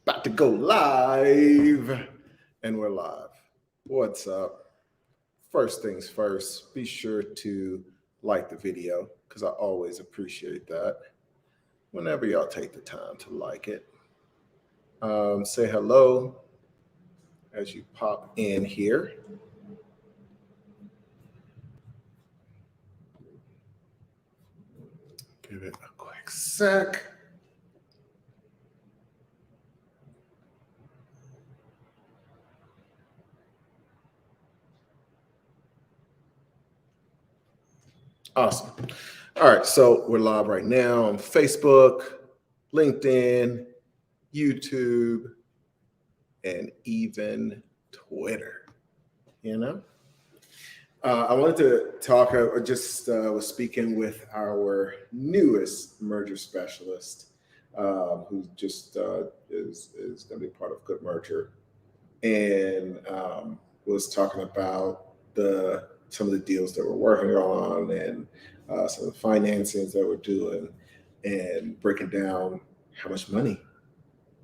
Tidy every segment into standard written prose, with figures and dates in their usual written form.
About to go live, and we're live. What's up? First things first, be sure to like the video because I always appreciate that. Whenever y'all take the time to like it, say hello as you pop in here. Give it a quick sec. Awesome. All right, so we're live right now on Facebook, LinkedIn, YouTube, and even Twitter. You know, I wanted to talk. Just was speaking with our newest merger specialist, who just is going to be part of Good Merger, and was talking about the some of the deals that we're working on and some of the financings that we're doing, and breaking down how much money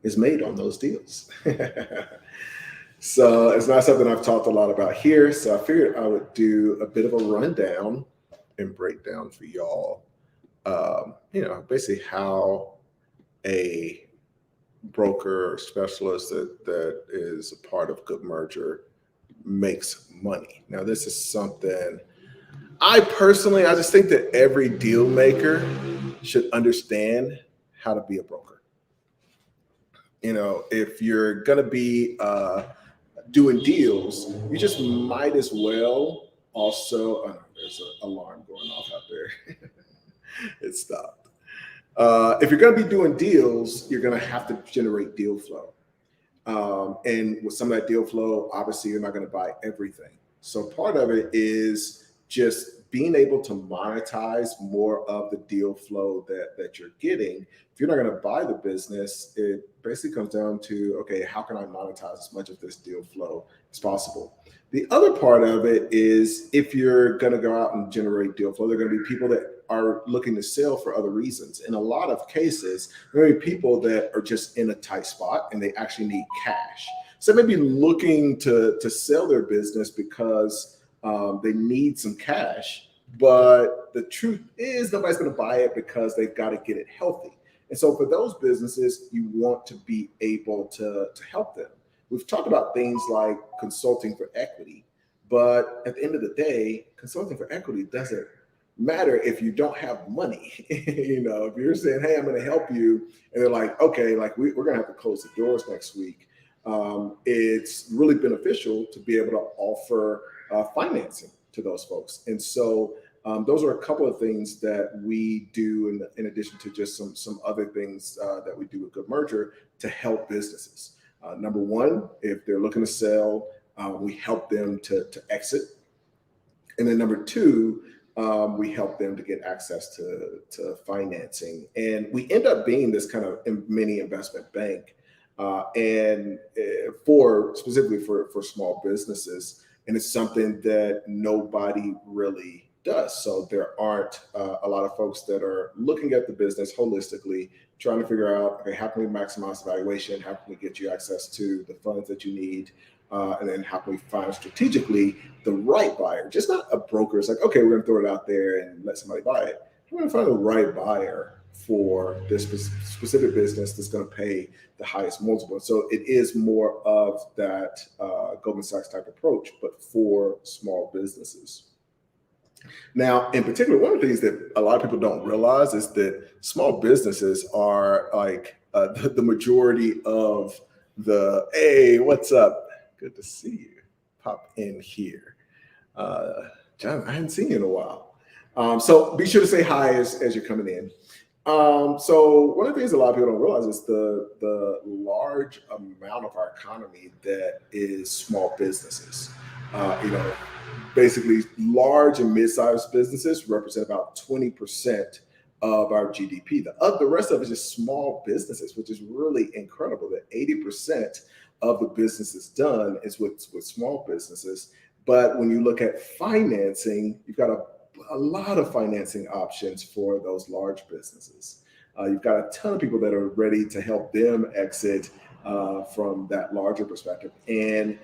is made on those deals. So it's not something I've talked a lot about here. So I figured I would do a bit of a rundown and breakdown for y'all. Basically how a broker or specialist that is a part of Good Merger makes money. Now, this is something I just think that every deal maker should understand how to be a broker. If you're going to be doing deals, you just might as well also. Oh no, there's an alarm going off out there. It stopped. If you're going to be doing deals, you're going to have to generate deal flow. And with some of that deal flow, obviously, you're not going to buy everything. So part of it is just being able to monetize more of the deal flow that you're getting. If you're not going to buy the business, it basically comes down to, okay, how can I monetize as much of this deal flow as possible? The other part of it is if you're going to go out and generate deal flow, there are going to be people that are looking to sell for other reasons. In a lot of cases, there are people that are just in a tight spot and they actually need cash. So they may be looking to sell their business because they need some cash. But the truth is, nobody's going to buy it because they've got to get it healthy. And so for those businesses, you want to be able to help them. We've talked about things like consulting for equity, but at the end of the day, consulting for equity doesn't matter if you don't have money. If you're saying, hey, I'm going to help you, and they're like, okay, like we're going to have to close the doors next week. It's really beneficial to be able to offer financing to those folks. And so those are a couple of things that we do in addition to just some other things that we do with Good Merger to help businesses. Number one, if they're looking to sell, we help them to exit. And then number two, we help them to get access to financing. And we end up being this kind of mini investment bank and specifically for small businesses. And it's something that nobody really does. So there aren't a lot of folks that are looking at the business holistically, trying to figure out, okay, how can we maximize the valuation? How can we get you access to the funds that you need? And then how can we find strategically the right buyer? Just not a broker. It's like, okay, we're going to throw it out there and let somebody buy it. We're going to find the right buyer for this specific business that's going to pay the highest multiple. So it is more of that Goldman Sachs type approach, but for small businesses. Now, in particular, one of the things that a lot of people don't realize is that small businesses are like the majority of hey, what's up? Good to see you. Pop in here. John, I hadn't seen you in a while. So be sure to say hi as you're coming in. So one of the things a lot of people don't realize is the large amount of our economy that is small businesses. Basically large and mid-sized businesses represent about 20% of our GDP. The rest of it is just small businesses, which is really incredible that 80% of the business is done is with small businesses. But when you look at financing, you've got a lot of financing options for those large businesses. You've got a ton of people that are ready to help them exit from that larger perspective. And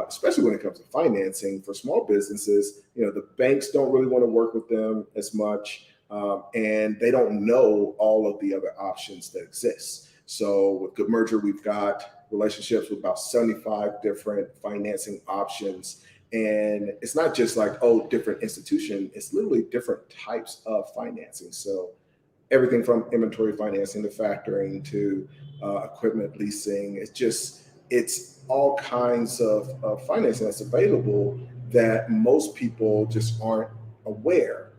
especially when it comes to financing for small businesses, the banks don't really want to work with them as much, and they don't know all of the other options that exist. So with Good Merger, we've got relationships with about 75 different financing options. And it's not just like, oh, different institution, it's literally different types of financing. So everything from inventory financing to factoring to equipment leasing. It's all kinds of financing that's available that most people just aren't aware.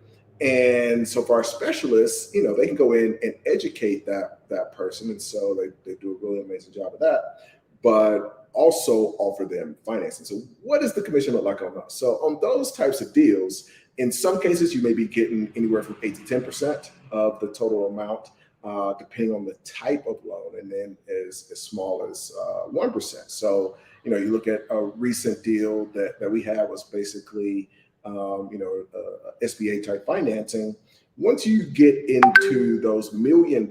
And so for our specialists, they can go in and educate that person. And so they do a really amazing job of that, but also offer them financing. So what does the commission look like on those? So on those types of deals, in some cases, you may be getting anywhere from 8 to 10% of the total amount, depending on the type of loan, and then as small as 1%. So, you look at a recent deal that we had was basically, SBA type financing. Once you get into those $1 million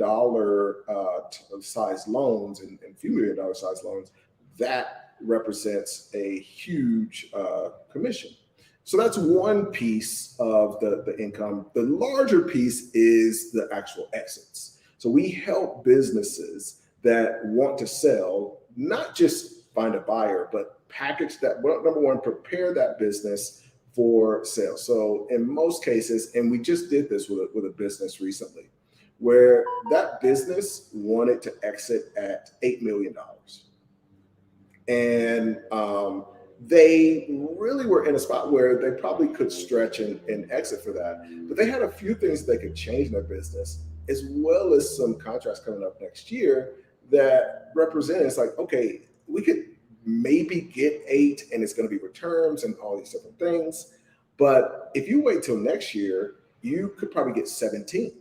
size loans and few $1 million size loans, that represents a huge commission. So that's one piece of the income. The larger piece is the actual exits. So we help businesses that want to sell, not just find a buyer, but package that. Well, number one, prepare that business for sale. So in most cases, and we just did this with a business recently, where that business wanted to exit at $8 million. And they really were in a spot where they probably could stretch and exit for that. But they had a few things they could change in their business, as well as some contracts coming up next year that represent it's like, okay, we could maybe get 8 and it's going to be returns and all these different things. But if you wait till next year, you could probably get 17,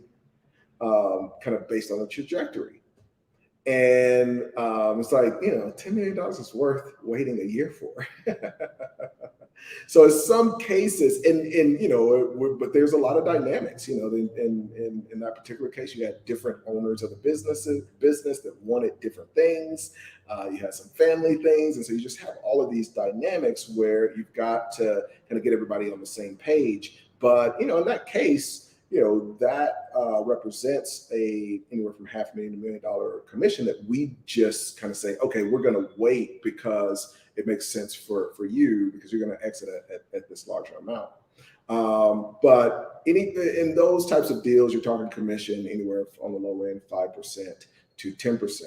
kind of based on the trajectory. And it's like, $10 million is worth waiting a year for. So in some cases, but there's a lot of dynamics, in that particular case, you had different owners of the business that wanted different things. You had some family things. And so you just have all of these dynamics where you've got to kind of get everybody on the same page. But, in that case, that represents anywhere from $500,000 to $1 million commission that we just kind of say, okay, we're going to wait because it makes sense for you because you're going to exit at this larger amount. But in those types of deals, you're talking commission anywhere on the low end, 5% to 10%.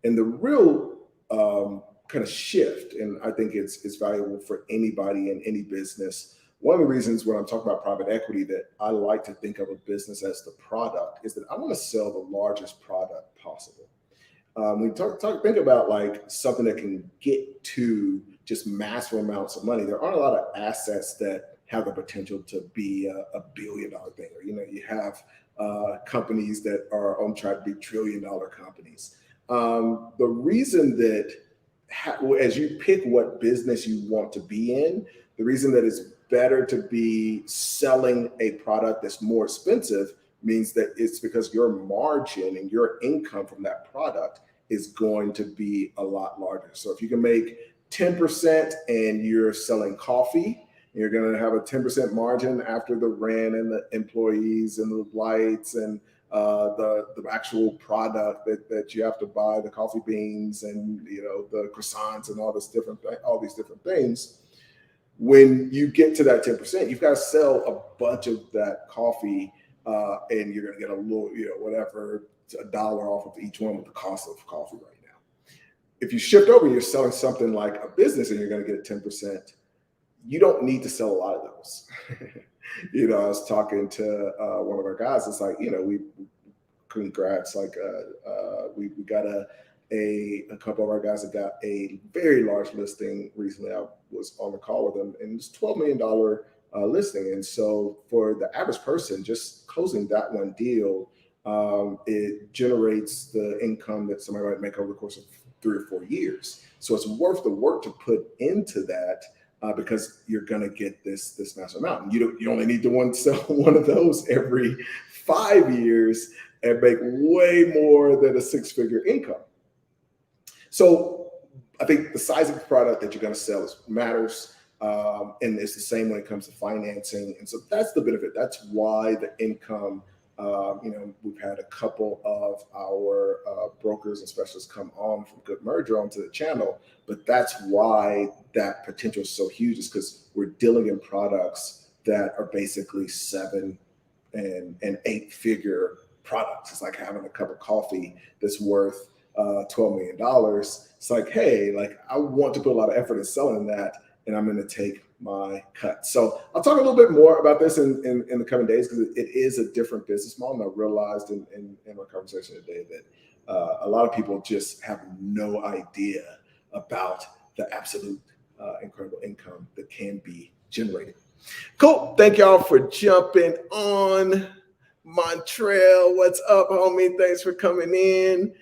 And the real kind of shift, and I think it's valuable for anybody in any business. One of the reasons when I'm talking about private equity that I like to think of a business as the product is that I want to sell the largest product possible. When you think about like something that can get to just massive amounts of money, there aren't a lot of assets that have the potential to be a $1 billion thing. Or, you have companies that are on track to be $1 trillion companies. The reason that as you pick what business you want to be in, the reason that it's better to be selling a product that's more expensive means that it's because your margin and your income from that product is going to be a lot larger. So if you can make 10% and you're selling coffee, you're going to have a 10% margin after the rent and the employees and the lights and the actual product that you have to buy, the coffee beans and the croissants and all these different things. When you get to that 10%, you've got to sell a bunch of that coffee, and you're going to get a little, whatever, $1 off of each one with the cost of coffee right now. If you shift over, you're selling something like a business and you're going to get 10%. You don't need to sell a lot of those. I was talking to one of our guys. It's like, we congrats, like we got a couple of our guys that got a very large listing recently. I was on the call with them, and it's $12 million listing. And so for the average person, just closing that one deal, it generates the income that somebody might make over the course of 3 or 4 years. So it's worth the work to put into that because you're going to get this massive amount. And you only need to sell one of those every 5 years and make way more than a 6-figure income. So I think the size of the product that you're going to sell matters. And it's the same when it comes to financing. And so that's the benefit. That's why the income, we've had a couple of our brokers and specialists come on from Good Merger onto the channel. But that's why that potential is so huge, is because we're dealing in products that are basically 7 and 8 figure products. It's like having a cup of coffee that's worth $12 million. It's like, hey, like I want to put a lot of effort in selling that, and I'm going to take my cut. So I'll talk a little bit more about this in the coming days, because it is a different business model. And I realized in my conversation today that a lot of people just have no idea about the absolute incredible income that can be generated. Cool. Thank y'all for jumping on. Montreal, what's up, homie? Thanks for coming in.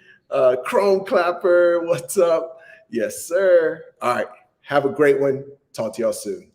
Chrome Clapper, what's up? Yes, sir. All right. Have a great one. Talk to y'all soon.